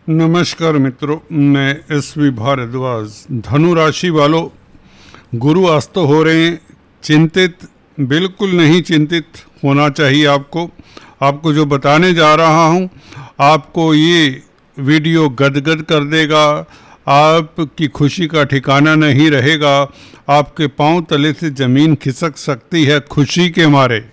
नमस्कार मित्रों, मैं एसवी भारद्वाज। धनु राशि वालों, गुरु अस्त हो रहे हैं। चिंतित बिल्कुल नहीं चिंतित होना चाहिए। आपको जो बताने जा रहा हूँ, आपको ये वीडियो गदगद कर देगा। आपकी खुशी का ठिकाना नहीं रहेगा। आपके पांव तले से ज़मीन खिसक सकती है खुशी के मारे।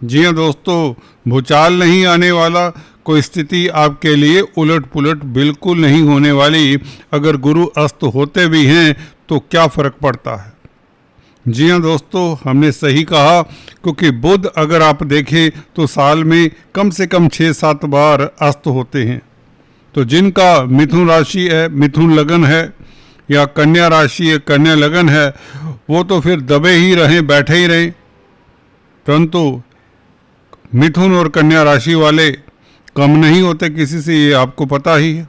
जी हाँ दोस्तों, भूचाल नहीं आने वाला, कोई स्थिति आपके लिए उलट पुलट बिल्कुल नहीं होने वाली। अगर गुरु अस्त होते भी हैं तो क्या फ़र्क पड़ता है। जी हाँ दोस्तों, हमने सही कहा, क्योंकि बुध अगर आप देखें तो साल में कम से कम 6-7 बार अस्त होते हैं। तो जिनका मिथुन राशि है, मिथुन लगन है, या कन्या राशि है, कन्या लगन है, वो तो फिर दबे ही रहें, बैठे ही रहें। परंतु मिथुन और कन्या राशि वाले कम नहीं होते किसी से, ये आपको पता ही है।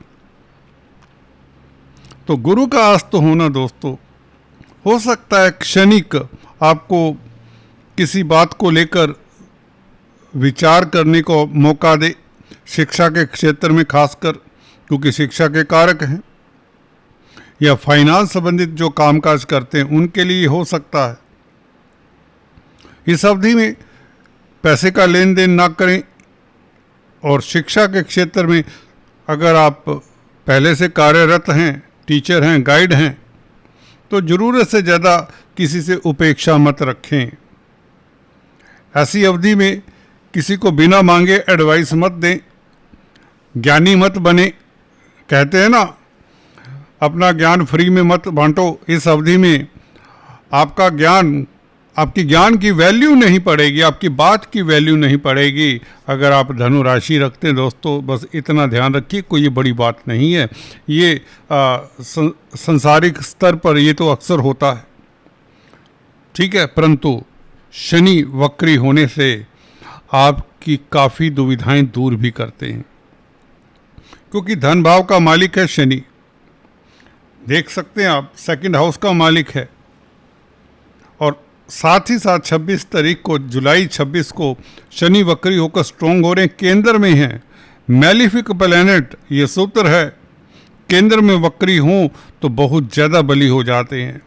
तो गुरु का अस्त होना दोस्तों, हो सकता है क्षणिक आपको किसी बात को लेकर विचार करने को मौका दे, शिक्षा के क्षेत्र में खासकर, क्योंकि शिक्षा के कारक हैं, या फाइनेंस संबंधित जो कामकाज करते हैं उनके लिए हो सकता है। इस अवधि में पैसे का लेन देन ना करें। और शिक्षा के क्षेत्र में अगर आप पहले से कार्यरत हैं, टीचर हैं, गाइड हैं, तो ज़रूरत से ज़्यादा किसी से उपेक्षा मत रखें। ऐसी अवधि में किसी को बिना मांगे एडवाइस मत दें, ज्ञानी मत बने। कहते हैं ना, अपना ज्ञान फ्री में मत बांटो। इस अवधि में आपकी ज्ञान की वैल्यू नहीं पड़ेगी, आपकी बात की वैल्यू नहीं पड़ेगी अगर आप धनु राशि रखते हैं। दोस्तों बस इतना ध्यान रखिए, कोई ये बड़ी बात नहीं है। ये संसारिक स्तर पर ये तो अक्सर होता है, ठीक है। परंतु शनि वक्री होने से आपकी काफ़ी दुविधाएं दूर भी करते हैं, क्योंकि धन भाव का मालिक है शनि। देख सकते हैं आप, सेकंड हाउस का मालिक है। और साथ ही साथ 26 तारीख को, जुलाई 26 को शनि वक्री होकर स्ट्रोंग हो रहे हैं, केंद्र में हैं। मैलिफिक प्लैनेट, ये सूत्र है, केंद्र में वक्री हों तो बहुत ज़्यादा बली हो जाते हैं।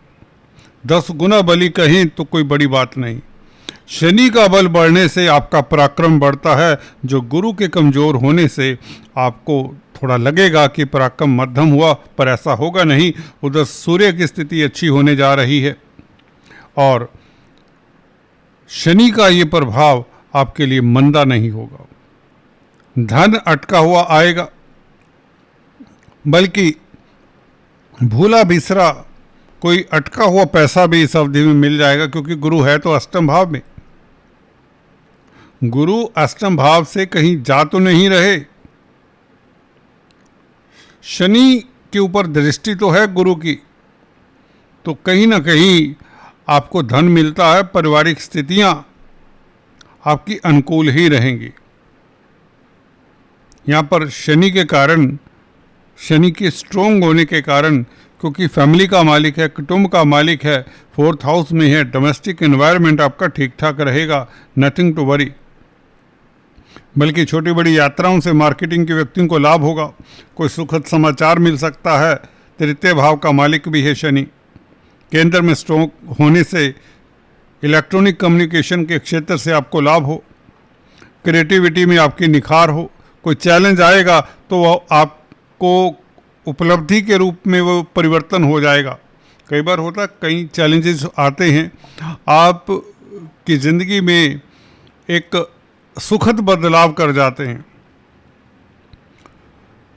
10 गुना बली कहें तो कोई बड़ी बात नहीं। शनि का बल बढ़ने से आपका पराक्रम बढ़ता है, जो गुरु के कमज़ोर होने से आपको थोड़ा लगेगा कि पराक्रम मध्यम हुआ, पर ऐसा होगा नहीं। उधर सूर्य की स्थिति अच्छी होने जा रही है और शनि का ये प्रभाव आपके लिए मंदा नहीं होगा। धन अटका हुआ आएगा, बल्कि भूला बिसरा कोई अटका हुआ पैसा भी इस अवधि में मिल जाएगा, क्योंकि गुरु है तो अष्टम भाव में। गुरु अष्टम भाव से कहीं जा तो नहीं रहे। शनि के ऊपर दृष्टि तो है गुरु की, तो कहीं ना कहीं आपको धन मिलता है। पारिवारिक स्थितियां आपकी अनुकूल ही रहेंगी। यहाँ पर शनि के कारण, शनि के स्ट्रोंग होने के कारण, क्योंकि फैमिली का मालिक है, कुटुंब का मालिक है, 4th हाउस में है, डोमेस्टिक एनवायरनमेंट आपका ठीक ठाक रहेगा, नथिंग टू वरी। बल्कि छोटी बड़ी यात्राओं से मार्केटिंग के व्यक्तियों को लाभ होगा। कोई सुखद समाचार मिल सकता है। तृतीय भाव का मालिक भी है शनि। केंद्र में स्ट्रोंग होने से इलेक्ट्रॉनिक कम्युनिकेशन के क्षेत्र से आपको लाभ हो, क्रिएटिविटी में आपकी निखार हो। कोई चैलेंज आएगा तो वो आपको उपलब्धि के रूप में वो परिवर्तन हो जाएगा। कई बार होता है, कई चैलेंजेस आते हैं, आपकी ज़िंदगी में एक सुखद बदलाव कर जाते हैं।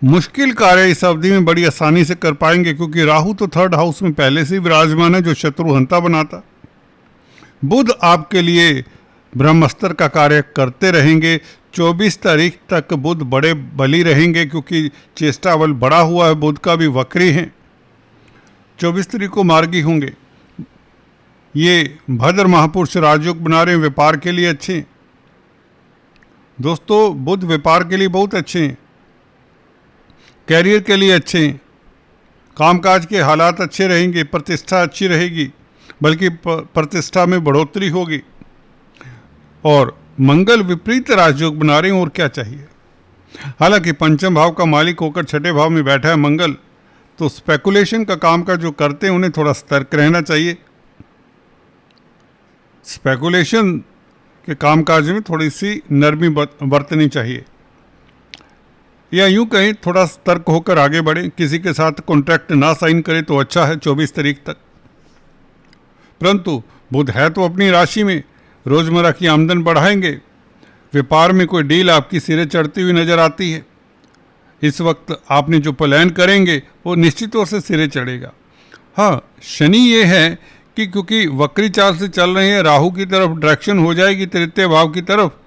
मुश्किल कार्य इस अवधि में बड़ी आसानी से कर पाएंगे, क्योंकि राहु तो 3rd हाउस में पहले से ही विराजमान है, जो शत्रुहंता बनाता। बुध आपके लिए ब्रह्मास्त्र का कार्य करते रहेंगे। 24 तारीख तक बुध बड़े बली रहेंगे, क्योंकि चेष्टा बल बढ़ा हुआ है, बुध का भी वक्री हैं। 24 तारीख को मार्गी होंगे। ये भद्र महापुरुष राजयोग बना रहे हैं, व्यापार के लिए अच्छे हैं दोस्तों। बुध व्यापार के लिए बहुत अच्छे हैं, कैरियर के लिए अच्छे हैं, कामकाज के हालात अच्छे रहेंगे, प्रतिष्ठा अच्छी रहेगी, बल्कि प्रतिष्ठा में बढ़ोतरी होगी। और मंगल विपरीत राजयोग बना रहे हैं, और क्या चाहिए। हालांकि पंचम भाव का मालिक होकर छठे भाव में बैठा है मंगल, तो स्पेकुलेशन का काम का जो करते हैं उन्हें थोड़ा सतर्क रहना चाहिए। स्पेकुलेशन के कामकाज में थोड़ी सी नरमी बरतनी चाहिए, या यूं कहें थोड़ा सतर्क होकर आगे बढ़ें। किसी के साथ कॉन्ट्रैक्ट ना साइन करें तो अच्छा है 24 तारीख तक। परंतु बुध है तो अपनी राशि में, रोजमर्रा की आमदन बढ़ाएंगे। व्यापार में कोई डील आपकी सिरे चढ़ती हुई नजर आती है। इस वक्त आपने जो प्लान करेंगे वो निश्चित तौर से सिरे चढ़ेगा। हाँ, शनि ये है कि क्योंकि वक्री चाल से चल रहे हैं, राहु की तरफ डायरेक्शन हो जाएगी तृतीय भाव की तरफ,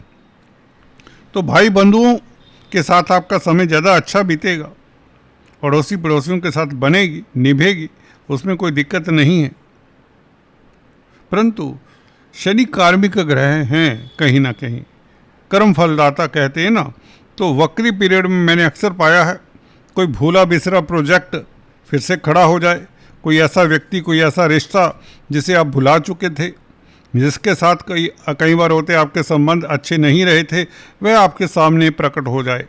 तो भाई बंधुओं के साथ आपका समय ज़्यादा अच्छा बीतेगा। पड़ोसी पड़ोसियों के साथ बनेगी, निभेगी, उसमें कोई दिक्कत नहीं है। परंतु शनि कार्मिक ग्रह हैं, कहीं ना कहीं कर्म फलदाता कहते हैं ना, तो वक्री पीरियड में मैंने अक्सर पाया है कोई भूला बिसरा प्रोजेक्ट फिर से खड़ा हो जाए। कोई ऐसा व्यक्ति, कोई ऐसा रिश्ता जिसे आप भुला चुके थे, जिसके साथ कई बार होते आपके संबंध अच्छे नहीं रहे थे, वह आपके सामने प्रकट हो जाए,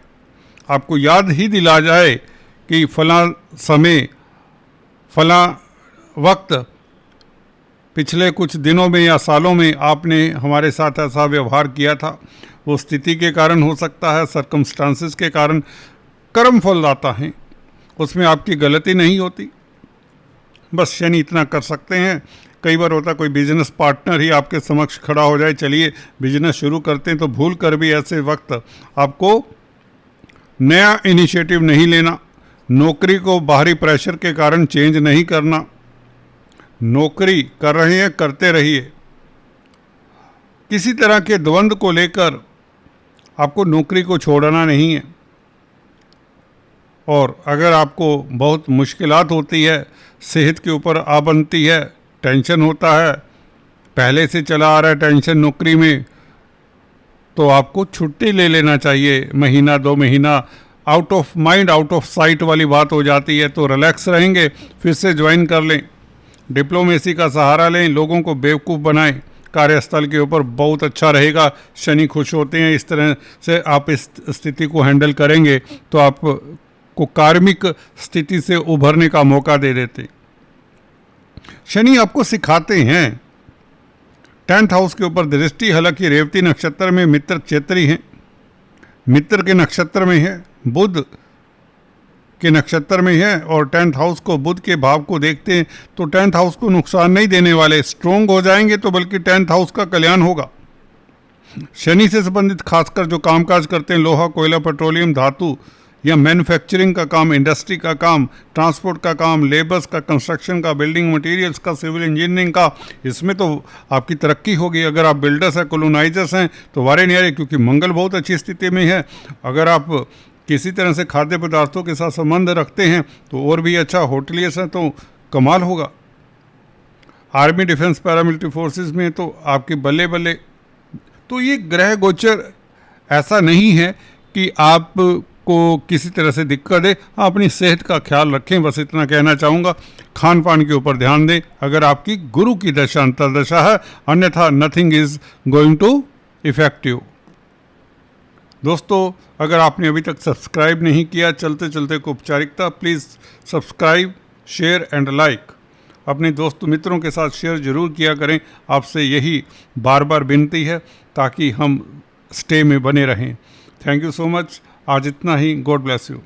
आपको याद ही दिला जाए कि फलां समय, फलां वक्त, पिछले कुछ दिनों में या सालों में आपने हमारे साथ ऐसा व्यवहार किया था। वो स्थिति के कारण हो सकता है, सर्कमस्टांसेस के कारण, कर्म फलदाता हैं, उसमें आपकी गलती नहीं होती। बस शनि इतना कर सकते हैं। कई बार होता कोई बिजनेस पार्टनर ही आपके समक्ष खड़ा हो जाए, चलिए बिजनेस शुरू करते हैं, तो भूल कर भी ऐसे वक्त आपको नया इनिशिएटिव नहीं लेना। नौकरी को बाहरी प्रेशर के कारण चेंज नहीं करना। नौकरी कर रहे हैं, करते रहिए। किसी तरह के द्वंद्व को लेकर आपको नौकरी को छोड़ना नहीं है। और अगर आपको बहुत मुश्किलात होती है, सेहत के ऊपर आ बनती है, टेंशन होता है, पहले से चला आ रहा है टेंशन नौकरी में, तो आपको छुट्टी ले लेना चाहिए। महीना 2 महीना out of mind out of site वाली बात हो जाती है, तो रिलैक्स रहेंगे, फिर से ज्वाइन कर लें। डिप्लोमेसी का सहारा लें, लोगों को बेवकूफ़ बनाएं, कार्यस्थल के ऊपर बहुत अच्छा रहेगा। शनि खुश होते हैं, इस तरह से आप इस स्थिति को हैंडल करेंगे तो आपको कार्मिक स्थिति से उभरने का मौका दे देते। शनि आपको सिखाते हैं। 10th हाउस के ऊपर दृष्टि, हालांकि रेवती नक्षत्र में मित्र क्षेत्री हैं, मित्र के नक्षत्र में है, बुध के नक्षत्र में है, और 10th हाउस को, बुध के भाव को देखते हैं तो 10th हाउस को नुकसान नहीं देने वाले, स्ट्रोंग हो जाएंगे, तो बल्कि 10th हाउस का कल्याण होगा। शनि से संबंधित खासकर जो कामकाज करते हैं, लोहा, कोयला, पेट्रोलियम, धातु या मैन्युफैक्चरिंग का काम, इंडस्ट्री का काम, ट्रांसपोर्ट का काम, लेबर्स का, कंस्ट्रक्शन का, बिल्डिंग मटेरियल्स का, सिविल इंजीनियरिंग का, इसमें तो आपकी तरक्की होगी। अगर आप बिल्डर्स हैं, कॉलोनाइजर्स हैं, तो वारे न्यारे, क्योंकि मंगल बहुत अच्छी स्थिति में है। अगर आप किसी तरह से खाद्य पदार्थों के साथ संबंध रखते हैं तो और भी अच्छा। होटलियर्स हैं तो कमाल होगा। आर्मी, डिफेंस, पैरामिलिट्री फोर्सेस में तो आपके बल्ले बल्ले। तो ये ग्रह गोचर ऐसा नहीं है कि आपको किसी तरह से दिक्कत है। अपनी सेहत का ख्याल रखें, बस इतना कहना चाहूँगा। खान पान के ऊपर ध्यान दें अगर आपकी गुरु की दशा अंतर्दशा है, अन्यथा nothing is going to effective. दोस्तों, अगर आपने अभी तक सब्सक्राइब नहीं किया, चलते चलते को औपचारिकता, please subscribe, share and like. अपने दोस्त मित्रों के साथ शेयर जरूर किया करें। आपसे यही बार बार विनती है ताकि हम स्टे में बने रहें। Thank you so much. आज इतना ही। God bless you.